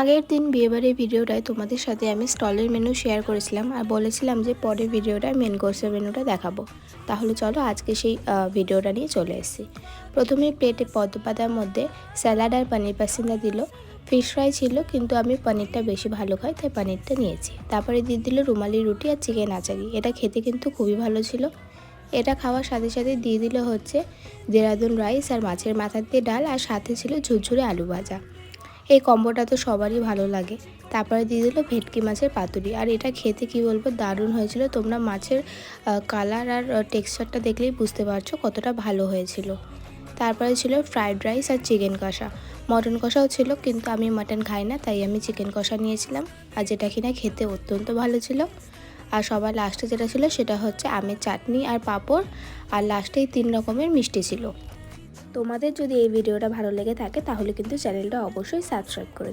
আগের দিন বিয়েবাড়ির ভিডিওটায় তোমাদের সাথে আমি স্টলের মেনু শেয়ার করেছিলাম আর বলেছিলাম যে পরের ভিডিওটায় মেন কোর্সের মেনুটা দেখাবো। তাহলে চলো আজকে সেই ভিডিওটা নিয়ে চলে এসেছি। প্রথমে প্লেটে পদ্ম পাতার মধ্যে স্যালাড আর পনির পাসিন্দা দিল। ফিশ ফ্রাই ছিল, কিন্তু আমি পনিরটা বেশি ভালো খাই তাই পনিরটা নিয়েছি। তারপরে দিয়ে দিল রুমালি রুটি আর চিকেন আচারি। এটা খেতে কিন্তু খুবই ভালো ছিল। এটা খাওয়ার সাথে সাথে দিয়ে দিল হচ্ছে দেরাদুন রাইস আর মাছের মাথা দিয়ে ডাল, আর সাথে ছিল ঝুরঝুরে আলু ভাজা। এই কম্বোটা তো সবারই ভালো লাগে। তারপরে দিয়ে দিল ভেটকি মাছের পাতুরি, আর এটা খেতে কি বলবো দারুণ হয়েছিল। তোমরা মাছের কালার আর টেক্সচারটা দেখলেই বুঝতে পারছো কতটা ভালো হয়েছিল। তারপরে ছিল ফ্রাইড রাইস আর চিকেন কষা। মটন কষাও ছিল, কিন্তু আমি মাটন খাই না তাই আমি চিকেন কষা নিয়েছিলাম, আর যেটা কিনা খেতে অত্যন্ত ভালো ছিল। আর সবার লাস্টে যেটা ছিল সেটা হচ্ছে আমের চাটনি আর পাঁপড়, আর লাস্টেই 3 রকমের মিষ্টি ছিল। তোমাদের যদি এই ভিডিওটা ভালো লেগে থাকে তাহলে কিন্তু চ্যানেলটা অবশ্যই সাবস্ক্রাইব করে দিও।